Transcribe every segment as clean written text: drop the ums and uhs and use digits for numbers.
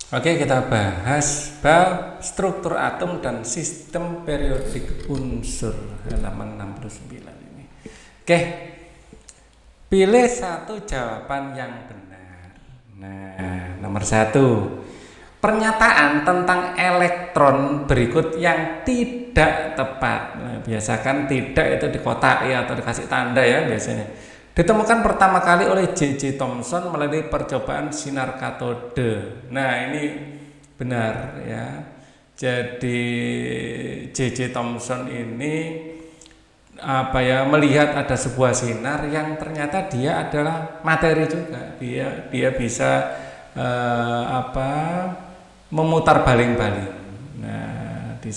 Oke, kita bahas bab struktur atom dan sistem periodik unsur halaman 69 ini. Oke, pilih satu jawaban yang benar. Nah, nomor 1, pernyataan tentang elektron berikut yang tidak tepat. Nah, biasakan tidak itu dikotak ya, atau dikasih tanda ya biasanya. Ditemukan pertama kali oleh J.J. Thomson melalui percobaan sinar katode. Nah, ini benar ya. Jadi J.J. Thomson ini melihat ada sebuah sinar yang ternyata dia adalah materi juga. Dia bisa memutar baling-baling. Nah, di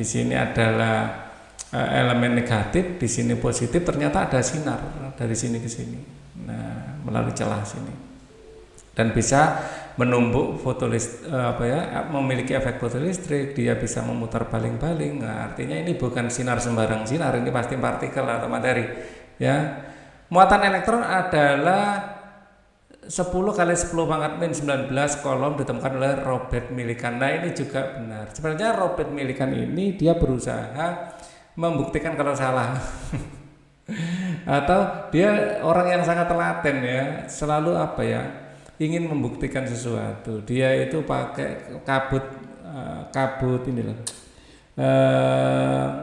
sini adalah elemen negatif, di sini positif, ternyata ada sinar dari sini ke sini. Nah, melalui celah sini. Dan bisa menumbuk memiliki efek fotolistrik, dia bisa memutar baling-baling. Nah, artinya ini bukan sinar sembarang sinar, ini pasti partikel atau materi, ya. Muatan elektron adalah 10 kali 10 pangkat min 19 kolom ditemukan oleh Robert Millikan. Nah, ini juga benar. Sebenarnya Robert Millikan ini dia berusaha membuktikan kalau salah atau dia orang yang sangat telaten ya, selalu ingin membuktikan sesuatu. Dia itu pakai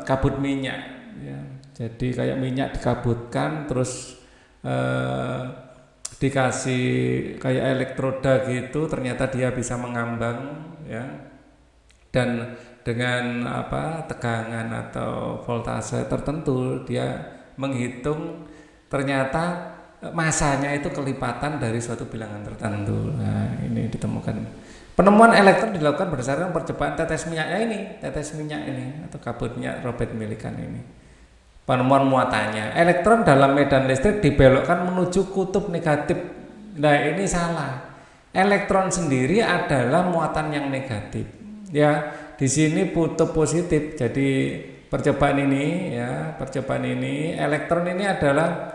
kabut minyak ya. Jadi kayak minyak dikabutkan terus dikasih kayak elektroda gitu, ternyata dia bisa mengambang ya, dan dengan tegangan atau voltase tertentu dia menghitung ternyata masanya itu kelipatan dari suatu bilangan tertentu. Nah, ini ditemukan. Penemuan elektron dilakukan berdasarkan percobaan tetes minyak ini atau kabut minyak Robert Millikan ini. Penemuan muatannya, elektron dalam medan listrik dibelokkan menuju kutub negatif. Nah, ini salah. Elektron sendiri adalah muatan yang negatif. Ya, di sini kutub positif. Jadi percobaan ini elektron ini adalah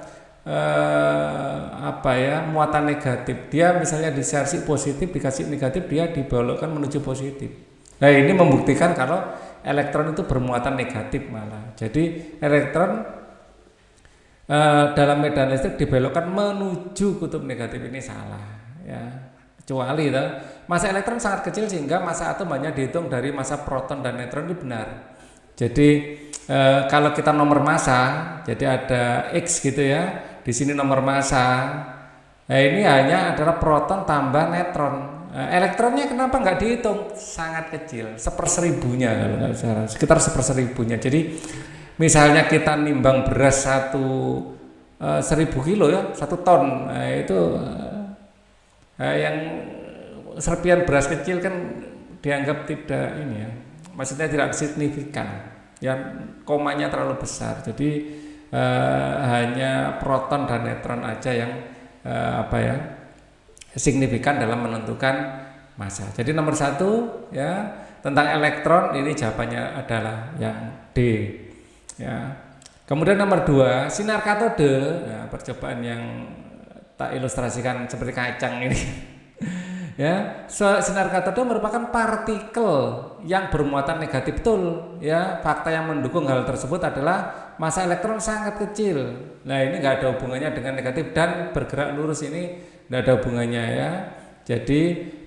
muatan negatif. Dia misalnya disersi positif dikasih negatif, dia dibelokkan menuju positif. Nah, ini membuktikan kalau elektron itu bermuatan negatif malah. Jadi elektron dalam medan listrik dibelokkan menuju kutub negatif, ini salah ya. Kecuali massa elektron sangat kecil sehingga massa atom hanya dihitung dari massa proton dan neutron, ini benar. Jadi kalau kita nomor massa, jadi ada X gitu ya. Di sini nomor massa. Nah, ini hanya adalah proton tambah neutron. Elektronnya kenapa nggak dihitung? Sangat kecil, 1/1000-nya kalau nggak salah, sekitar 1/1000-nya. Jadi misalnya kita nimbang beras 1000 kilo ya, 1 ton. Nah, itu yang serpian beras kecil kan dianggap tidak ini ya, maksudnya tidak signifikan ya, komanya terlalu besar. Jadi hanya proton dan neutron aja yang signifikan dalam menentukan massa. Jadi nomor 1 ya, tentang elektron ini jawabannya adalah yang D ya. Kemudian nomor 2, sinar katode. Nah, percobaan yang tak ilustrasikan seperti kacang ini ya. Sinar katode merupakan partikel yang bermuatan negatif, betul ya. Fakta yang mendukung hal tersebut adalah massa elektron sangat kecil. Nah, ini nggak ada hubungannya dengan negatif, dan bergerak lurus ini nggak ada hubungannya ya. Jadi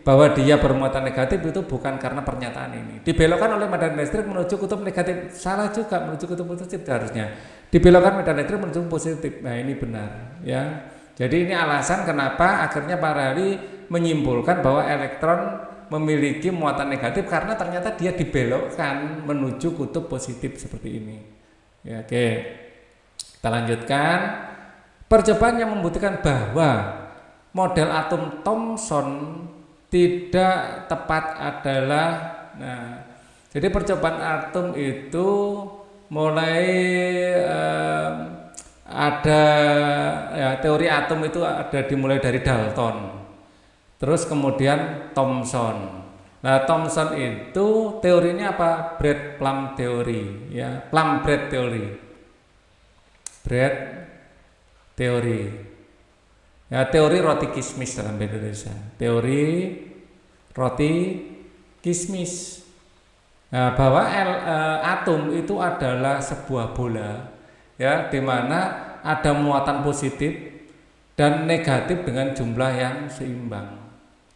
bahwa dia bermuatan negatif itu bukan karena pernyataan ini. Dibelokkan oleh medan listrik menuju kutub negatif, salah juga, menuju kutub positif harusnya. Dibelokkan medan listrik menuju positif. Nah, ini benar ya. Jadi ini alasan kenapa akhirnya Pak Rali menyimpulkan bahwa elektron memiliki muatan negatif karena ternyata dia dibelokkan menuju kutub positif seperti ini. Ya, oke. Kita lanjutkan. Percobaan yang membuktikan bahwa model atom Thomson tidak tepat adalah, jadi percobaan atom itu mulai ada ya, teori atom itu ada dimulai dari Dalton, terus kemudian Thomson. Nah, Thomson itu teorinya apa? Bragg-Plum teori ya, Plum-Bragg teori. Ya, teori roti kismis dalam bahasa Indonesia. Teori roti kismis. Nah, bahwa atom itu adalah sebuah bola, ya, di mana ada muatan positif dan negatif dengan jumlah yang seimbang.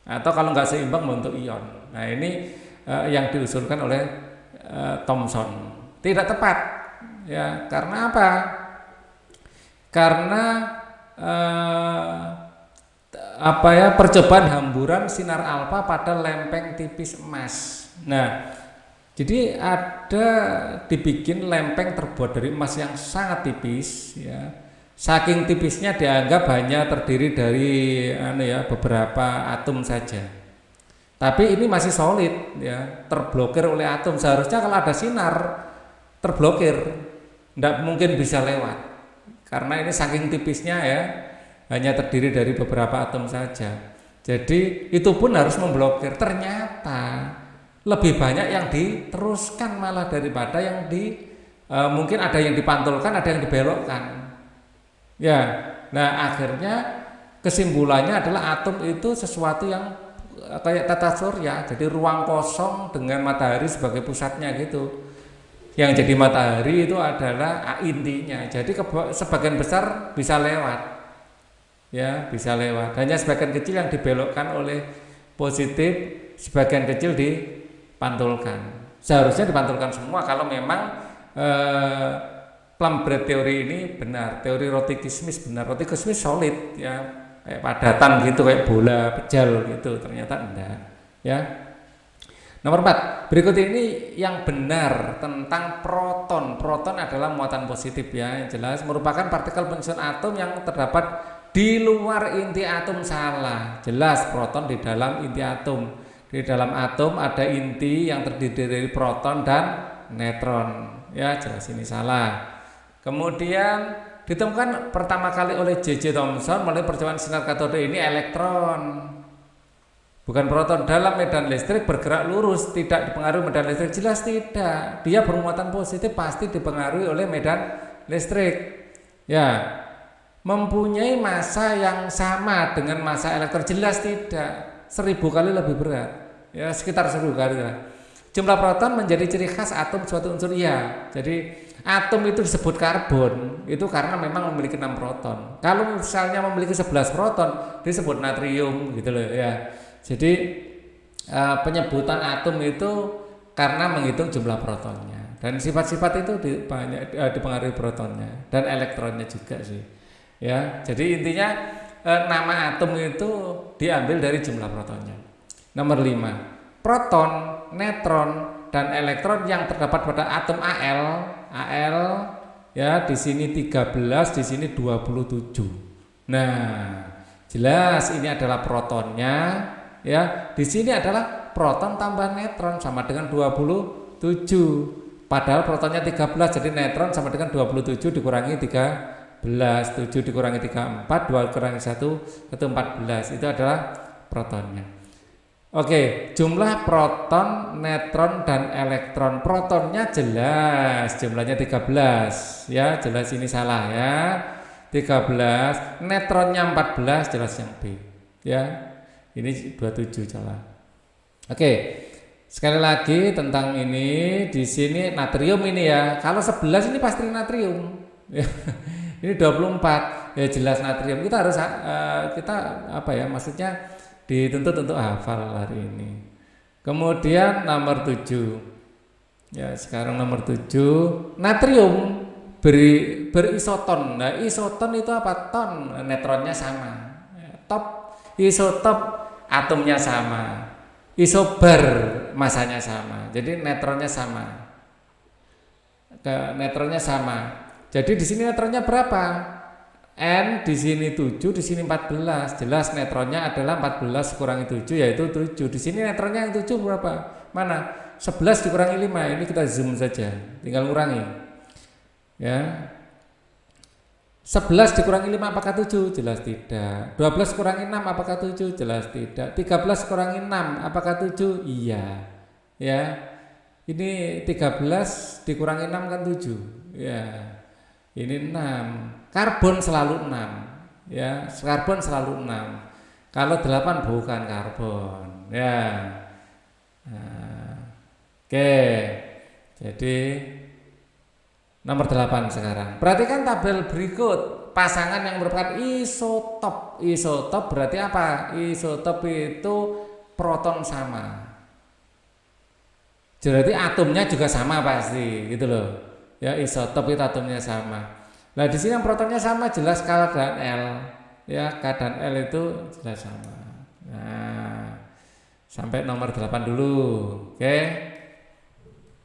Atau kalau nggak seimbang membentuk ion. Nah, ini yang diusulkan oleh Thomson. Tidak tepat, ya, karena apa? Karena percobaan hamburan sinar alfa pada lempeng tipis emas. Nah, jadi ada dibikin lempeng terbuat dari emas yang sangat tipis, ya. Saking tipisnya dianggap hanya terdiri dari beberapa atom saja. Tapi ini masih solid, ya, terblokir oleh atom. Seharusnya kalau ada sinar terblokir, tidak mungkin bisa lewat. Karena ini saking tipisnya, ya, hanya terdiri dari beberapa atom saja. Jadi itu pun harus memblokir. Ternyata lebih banyak yang diteruskan malah daripada yang mungkin ada yang dipantulkan, ada yang dibelokkan. Ya, nah akhirnya kesimpulannya adalah atom itu sesuatu yang kayak tata surya, jadi ruang kosong dengan matahari sebagai pusatnya gitu. Yang jadi matahari itu adalah intinya. Jadi sebagian besar bisa lewat, ya, bisa lewat. Hanya sebagian kecil yang dibelokkan oleh positif, sebagian kecil dipantulkan. Seharusnya dipantulkan semua kalau memang Plum-Bread teori ini benar, teori roti kismis benar. Roti kismis solid, ya, kayak padatan gitu, kayak bola pejal gitu. Ternyata enggak, ya. Nomor 4, berikut ini yang benar tentang proton. Proton adalah muatan positif, ya, yang jelas merupakan partikel penyusun atom yang terdapat di luar inti atom. Salah, jelas proton di dalam inti atom. Di dalam atom ada inti yang terdiri dari proton dan neutron, ya, jelas ini salah. Kemudian ditemukan pertama kali oleh J.J. Thomson melalui percobaan sinar katode ini elektron, bukan proton. Dalam medan listrik bergerak lurus, tidak dipengaruhi medan listrik. Jelas tidak. Dia bermuatan positif pasti dipengaruhi oleh medan listrik. Ya, mempunyai massa yang sama dengan massa elektron. Jelas tidak. 1000 kali lebih berat. Ya, sekitar 1000 kali lah. Jumlah proton menjadi ciri khas atom suatu unsur, iya. Jadi atom itu disebut karbon itu karena memang memiliki 6 proton. Kalau misalnya memiliki 11 proton disebut natrium gitu loh, ya. Jadi penyebutan atom itu karena menghitung jumlah protonnya dan sifat-sifat itu dipengaruhi protonnya dan elektronnya juga sih, ya. Jadi intinya nama atom itu diambil dari jumlah protonnya. Nomor 5, proton, neutron dan elektron yang terdapat pada atom Al, ya, di sini 13, di sini 27. Nah, jelas ini adalah protonnya, ya. Di sini adalah proton tambah neutron sama dengan 27. Padahal protonnya 13, jadi neutron sama dengan 27 dikurangi 13, 7 dikurangi 3, 4, 2 kurangi 1, itu 14. Itu adalah protonnya. Oke, jumlah proton, neutron dan elektron. Protonnya jelas, jumlahnya 13, ya, jelas ini salah, ya. 13, neutronnya 14, jelas yang B, ya. Ini 27 salah. Oke. Sekali lagi tentang ini, di sini natrium ini, ya. Kalau 11 ini pasti natrium. Ini 24, ya, jelas natrium. Kita harus maksudnya dituntut untuk hafal hari ini. Kemudian nomor 7. Ya, sekarang nomor 7, natrium berisoton. Nah, isoton itu apa? Ton, neutronnya sama. Top, isotop, atomnya sama. Isobar, masanya sama. Jadi neutronnya sama. Neutronnya sama. Jadi di sini neutronnya berapa? N di sini 7, di sini 14. Jelas neutronnya adalah 14 kurangi 7 yaitu 7. Di sini neutronnya yang 7 berapa? Mana? 11 dikurangi 5. Ini kita zoom saja. Tinggal ngurangi. Ya. 11 dikurangi 5 apakah 7? Jelas tidak. 12 kurangi 6 apakah 7? Jelas tidak. 13 kurangi 6 apakah 7? Iya. Ya. Ini 13 dikurangi 6 kan 7. Ya. Ini 6. Karbon selalu 6. ya karbon selalu 6. Kalau 8 bukan karbon ya. Nah, oke, jadi nomor 8 sekarang. Perhatikan tabel berikut pasangan yang merupakan isotop. Isotop berarti apa? Isotop itu proton sama. Jadi atomnya juga sama pasti, gitu loh. Ya isotop itu atomnya sama. Nah di sini yang protonnya sama jelas K dan L. Ya K dan L itu jelas sama. Nah sampai nomor 8 dulu, oke?